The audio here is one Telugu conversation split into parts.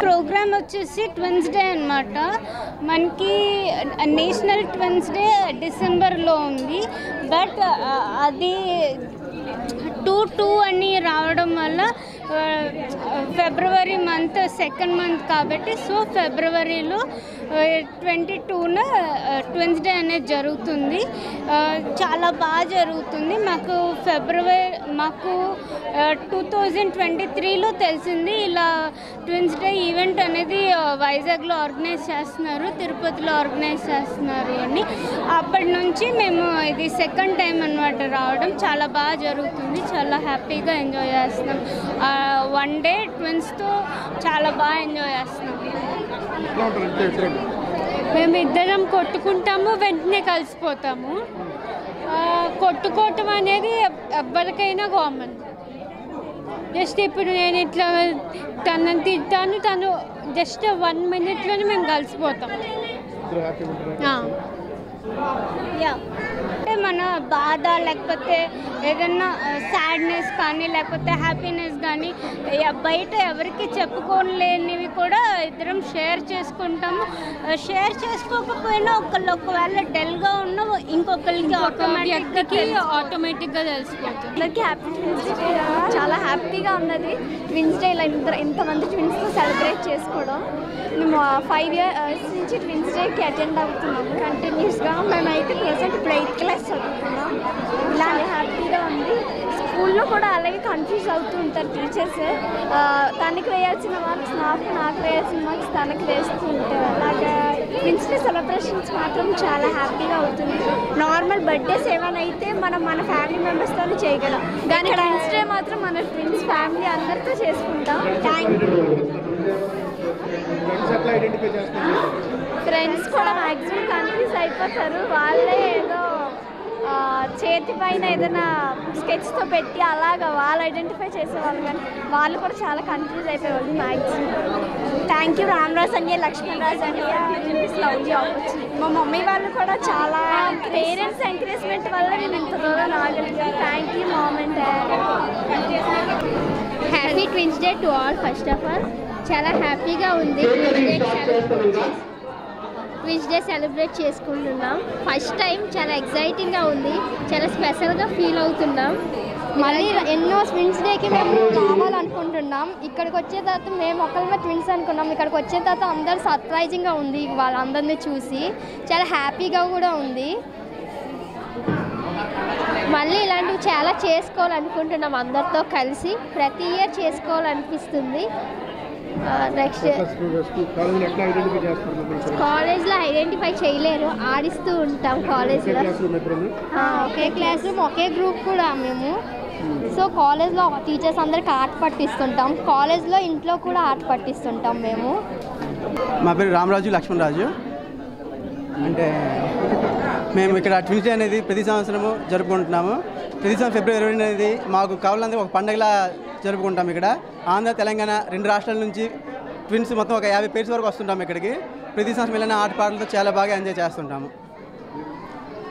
ప్రోగ్రామ్ వచ్చేసి ట్విన్స్ డే అన్నమాట. మనకి నేషనల్ ట్విన్స్ డే డిసెంబర్లో ఉంది. బట్ అది 2/2 అని రావడం వల్ల ఫిబ్రవరి మంత్ సెకండ్ మంత్ కాబట్టి సో ఫిబ్రవరిలో 22న ట్విన్స్ డే అనేది జరుగుతుంది. చాలా బాగా జరుగుతుంది. మాకు 2023లో తెలిసింది ఇలా ట్విన్స్ డే ఈవెంట్ అనేది వైజాగ్లో ఆర్గనైజ్ చేస్తున్నారు, తిరుపతిలో ఆర్గనైజ్ చేస్తున్నారు అని. అప్పటి నుంచి మేము ఇది సెకండ్ టైం అన్నమాట రావడం. చాలా బాగా జరుగుతుంది, చాలా హ్యాపీగా ఎంజాయ్ చేస్తున్నాం. 1 డే ట్విన్స్తో చాలా బాగా ఎంజాయ్ చేస్తున్నాం. మేము ఇద్దరం కొట్టుకుంటాము, వెంటనే కలిసిపోతాము. కొట్టుకోవటం అనేది ఎవరికైనా కామన్. జస్ట్ ఇప్పుడు నేను ఇట్లా తనని తిట్టాను, తను జస్ట్ 1 minute మేము కలిసిపోతాం. మన బాధ లేకపోతే ఏదన్నా సాడ్నెస్ కానీ లేకపోతే హ్యాపీనెస్ కానీ బయట ఎవరికి చెప్పుకోలేనివి కూడా ఇద్దరం షేర్ చేసుకుంటాము. షేర్ చేసుకోకపోయినా ఒకవేళ డల్గా ఉన్న ఇంకొకరికి ఆటోమేటిక్గా తెలిసిపోతుంది. అందరికీ హ్యాపీ ట్విన్స్ డే. చాలా హ్యాపీగా ఉన్నది ట్విన్స్ డే ఇలా ఇంతమంది ట్విన్స్తో సెలబ్రేట్ చేసుకోవడం. మేము 5 years నుంచి ట్విన్స్ డేకి అటెండ్ అవుతున్నాము కంటిన్యూస్గా. మేమైతే ప్రెసెంట్ ఇప్పుడు 8th class చదువుతున్నాం. ఇలానే హ్యాపీగా ఉంది. స్కూల్లో కూడా అలాగే కన్ఫ్యూజ్ అవుతూ ఉంటారు టీచర్స్. తనకి వేయాల్సిన మార్క్స్ నాకు వేయాల్సిన మార్క్స్ తనకి వేస్తూ ఉంటారు. అలాగా ట్విన్స్ డే సెలబ్రేషన్స్ మాత్రం చాలా హ్యాపీగా అవుతుంది. నార్మల్ బర్త్డేస్ ఏమైనా అయితే మనం మన ఫ్యామిలీ మెంబర్స్తో చేయగలం, కానీ ట్విన్స్ డే మాత్రం మన ట్విన్స్ ఫ్యామిలీ అందరితో చేసుకుంటాం. ఫ్రెండ్స్ కూడా మ్యాక్సిమం కన్ఫ్యూజ్ అయిపోతారు. వాళ్ళే ఏదో చేతి పైన ఏదైనా స్కెచ్తో పెట్టి అలాగా వాళ్ళు ఐడెంటిఫై చేసేవాళ్ళు, కానీ వాళ్ళు కూడా చాలా కన్ఫ్యూజ్ అయిపోయేవాళ్ళు మ్యాక్సిమం. థ్యాంక్ యూ రామరాజ్ అన్నయ్య, లక్ష్మణ్ రాజ్ అన్నయ్య, లవ్లీ ఆపర్చునిటీ. మా మమ్మీ వాళ్ళు కూడా చాలా పేరెంట్స్ ఎంకరేజ్మెంట్ వల్ల నేను ఇంత దూరం రాగలిగాను. Thank you mom and dad. Happy twins day to all. First of all చాలా హ్యాపీగా ఉంది. ట్విన్స్ డే సెలబ్రేట్ చేసుకుంటున్నాం. ఫస్ట్ టైం చాలా ఎగ్జైటింగ్గా ఉంది, చాలా స్పెషల్గా ఫీల్ అవుతున్నాం. మళ్ళీ ఎన్నో ట్విన్స్ డేకి మేము రావాలనుకుంటున్నాం. ఇక్కడికి వచ్చే తర్వాత మేము ఒకళ్ళమే ట్విన్స్ అనుకున్నాం. ఇక్కడికి వచ్చిన తర్వాత అందరూ సర్ప్రైజింగ్గా ఉంది. వాళ్ళందరినీ చూసి చాలా హ్యాపీగా కూడా ఉంది. మళ్ళీ ఇలాంటివి చాలా చేసుకోవాలనుకుంటున్నాం అందరితో కలిసి. ప్రతి ఇయర్ చేసుకోవాలనిపిస్తుంది. నెక్స్ట్ కాలేజ్లో ఐడెంటిఫై చేయలేరు, ఆడిస్తూ ఉంటాం కాలేజ్లో. ఒకే క్లాస్ రూమ్, ఒకే గ్రూప్ కూడా మేము. సో కాలేజ్లో టీచర్స్ అందరికి ఆర్ట్ పట్టిస్తుంటాం, కాలేజ్లో ఇంట్లో కూడా ఆర్ట్ పట్టిస్తుంటాం మేము. మా పేరు రామరాజు లక్ష్మణరాజు. అంటే మేము ఇక్కడ ట్విన్స్ డే అనేది ప్రతి సంవత్సరము జరుపుకుంటున్నాము. ప్రతి సంవత్సరం ఫిబ్రవరి 20 అనేది మాకు కావాలంటే ఒక పండుగలా జరుపుకుంటాం. ఇక్కడ ఆంధ్ర తెలంగాణ 2 రాష్ట్రాల నుంచి ట్విన్స్ మొత్తం ఒక 50 పేర్స్ వరకు వస్తుంటాము ఇక్కడికి. ప్రతి సంవత్సరం వెళ్ళిన ఆట పాటలతో చాలా బాగా ఎంజాయ్ చేస్తుంటాము.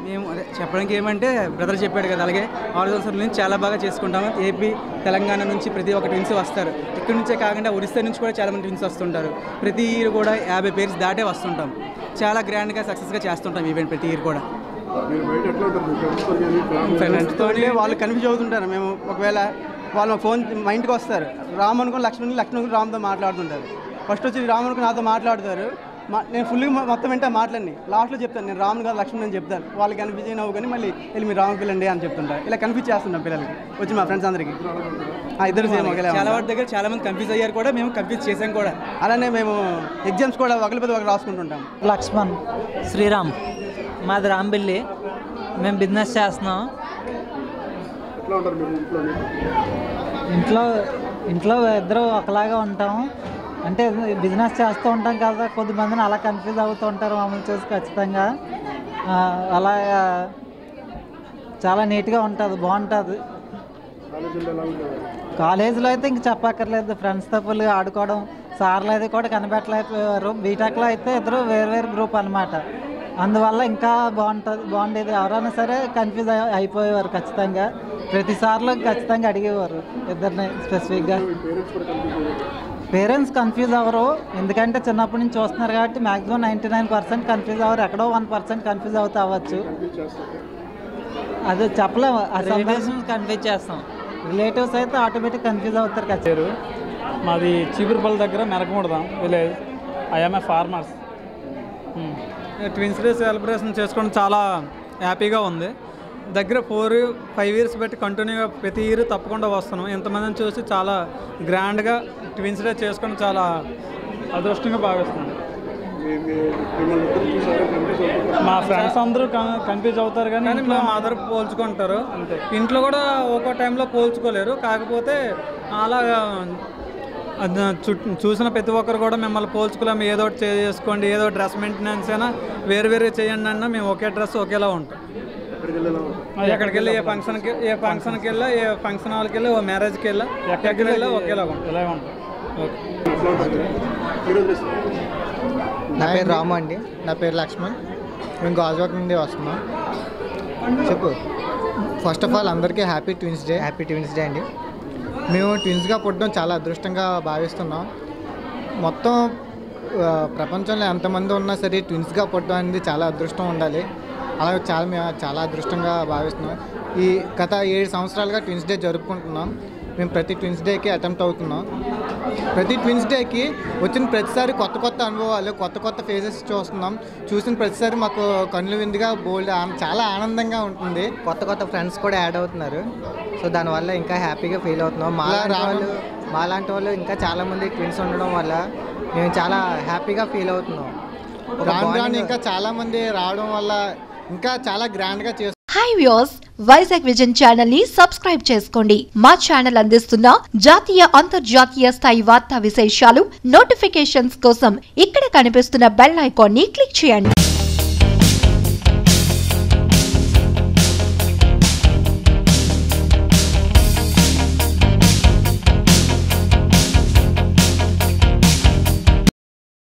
మేము అదే చెప్పడానికి ఏమంటే బ్రదర్ చెప్పాడు కదా, అలాగే 6 సంవత్సరాల నుంచి చాలా బాగా చేసుకుంటాము. ఏపీ తెలంగాణ నుంచి ప్రతి ఒక్క ట్విన్స్ వస్తారు. ఇక్కడ నుంచే కాకుండా ఒరిస్సా నుంచి కూడా చాలామంది ట్విన్స్ వస్తుంటారు. ప్రతి ఇయర్ కూడా 50 పేర్స్ దాటే వస్తుంటాం. చాలా గ్రాండ్గా సక్సెస్గా చేస్తుంటాం ఈవెంట్ ప్రతి ఇయర్ కూడా. ఫ్రెండ్స్తో వాళ్ళు కన్ఫ్యూజ్ అవుతుంటారు. మేము ఒకవేళ వాళ్ళు ఫోన్ మా ఇంటికి వస్తారు, రామ్ అనుకుని లక్ష్మణ్ రామ్తో మాట్లాడుతుంటారు. ఫస్ట్ వచ్చి రామ్ అనుకుని నాతో మాట్లాడతారు. నేను ఫుల్గా మొత్తం వెంట మాట్లాడి లాస్ట్లో చెప్తాను నేను రాముని కాదు లక్ష్మణ్ అని చెప్తాను. వాళ్ళకి కన్ఫ్యూజ్ అయినా కానీ మళ్ళీ వెళ్ళి మీరు రాము పిల్లండి అని చెప్తుంటారు. ఇలా కన్ఫ్యూజ్ చేస్తున్నాం పిల్లలకి వచ్చి మా ఫ్రెండ్స్ అందరికీ. ఇద్దరు సేమ్ ఒకేలా. చాలా వాటి దగ్గర చాలా మంది కన్ఫ్యూజ్ అయ్యారు కూడా, మేము కన్ఫ్యూజ్ చేసాం కూడా. అలానే మేము ఎగ్జామ్స్ కూడా ఒకరిపై ఒకరు రాసుకుంటుంటాం. లక్ష్మణ్, శ్రీరామ్, మాది రాంబిల్లి. మేము బిజినెస్ చేస్తున్నాం. ఇంట్లో ఇద్దరు ఒకలాగా ఉంటాం. అంటే బిజినెస్ చేస్తూ ఉంటాం కదా, కొద్దిమందిని అలా కన్ఫ్యూజ్ అవుతూ ఉంటారు మమ్మల్ని చూసి. ఖచ్చితంగా అలా చాలా నీట్గా ఉంటుంది, బాగుంటుంది. కాలేజీలో అయితే ఇంక చెప్పక్కర్లేదు, ఫ్రెండ్స్తో ఫుల్గా ఆడుకోవడం. సార్లు అయితే కూడా కనిపెట్టలేకపోయారు. బీటెక్లో అయితే ఇద్దరు వేరు గ్రూప్ అనమాట. అందువల్ల ఇంకా బాగుండేది. ఎవరైనా సరే కన్ఫ్యూజ్ అయిపోయేవారు ఖచ్చితంగా. ప్రతిసార్లు ఖచ్చితంగా అడిగేవారు ఇద్దరిని స్పెసిఫిక్గా. పేరెంట్స్ కన్ఫ్యూజ్ అవ్వరు, ఎందుకంటే చిన్నప్పటి నుంచి చూస్తున్నారు కాబట్టి. మ్యాక్సిమం 99% కన్ఫ్యూజ్ అవ్వరు, ఎక్కడో 1% కన్ఫ్యూజ్ అవుతూ అవ్వచ్చు. అది చెప్పలేము. కన్ఫ్యూజ్ చేస్తాం. రిలేటివ్స్ అయితే ఆటోమేటిక్ కన్ఫ్యూజ్ అవుతారు ఖచ్చితంగా. మాది చీపురుపల్లి దగ్గర Merakamudadam village. I'm a farmers. Twins day celebration చేసుకోవడం చాలా హ్యాపీగా ఉంది. దగ్గర 4-5 ఇయర్స్ బట్టి కంటిన్యూగా ప్రతి ఇయర్ తప్పకుండా వస్తున్నాం. ఇంతమందిని చూసి చాలా గ్రాండ్గా ట్విన్స్ డే చేసుకోవడం చాలా అదృష్టంగా భావిస్తున్నాను. మా ఫ్రెండ్స్ అందరూ కన్ఫ్యూజ్ అవుతారు కానీ మా మదర్ పోల్చుకుంటారు. అంతే. ఇంట్లో కూడా ఒక్కో టైంలో పోల్చుకోలేరు. కాకపోతే అలా చూసిన ప్రతి ఒక్కరు కూడా మిమ్మల్ని పోల్చుకోలేము. ఏదో ఒకటి చేసుకోండి, ఏదో డ్రెస్ మెయింటెనెన్స్ అయినా వేరు చేయండి అన్నా మేము ఒకే డ్రెస్ ఒకేలా ఉంటాం. ఎక్కడికి వెళ్ళి ఏ ఫంక్షన్కి వెళ్ళా, ఏ ఫంక్షన్ హాల్కి వెళ్ళి, ఓ మ్యారేజ్కి వెళ్ళా, ఎక్కడికి వెళ్ళా ఒకేలా ఉంటాం. ఇలా ఉంటాం. నా పేరు రాము అండి. నా పేరు లక్ష్మణ్. మేము గాజువాక నుండి వస్తున్నాం. చెప్పు. ఫస్ట్ ఆఫ్ ఆల్ అందరికీ హ్యాపీ ట్విన్స్ డే అండి. మేము ట్విన్స్గా పుట్టడం చాలా అదృష్టంగా భావిస్తున్నాం. మొత్తం ప్రపంచంలో ఎంతమంది ఉన్నా సరే ట్విన్స్గా పుట్టడం అనేది చాలా అదృష్టం ఉండాలి. అలాగే మేము చాలా అదృష్టంగా భావిస్తున్నాం. ఈ గత 7 సంవత్సరాలుగా ట్విన్స్ డే జరుపుకుంటున్నాం. మేము ప్రతి ట్విన్స్ డేకి అటెంప్ట్ అవుతున్నాం. ప్రతి ట్విన్స్ డేకి వచ్చిన ప్రతిసారి కొత్త అనుభవాలు, కొత్త ఫేజెస్ చూస్తున్నాం. చూసిన ప్రతిసారి మాకు కన్నుల విందుగా చాలా ఆనందంగా ఉంటుంది. కొత్త ఫ్రెండ్స్ కూడా యాడ్ అవుతున్నారు. సో దానివల్ల ఇంకా హ్యాపీగా ఫీల్ అవుతున్నాం. మాలాంటి వాళ్ళు ఇంకా చాలామంది ట్విన్స్ ఉండడం వల్ల మేము చాలా హ్యాపీగా ఫీల్ అవుతున్నాం. రాను ఇంకా చాలామంది రావడం వల్ల ఇంకా చాలా గ్రాండ్గా చేస్తున్నాం. Hi viewers, Vizag vision channel ని సబ్స్క్రైబ్ చేసుకోండి. మా ఛానల్ అందిస్తున్న జాతీయ అంతర్జాతీయ స్థాయి వార్తా విశేషాలు నోటిఫికేషన్స్ కోసం ఇక్కడ కనిపిస్తున్న బెల్ ఐకాన్ ని క్లిక్ చేయండి.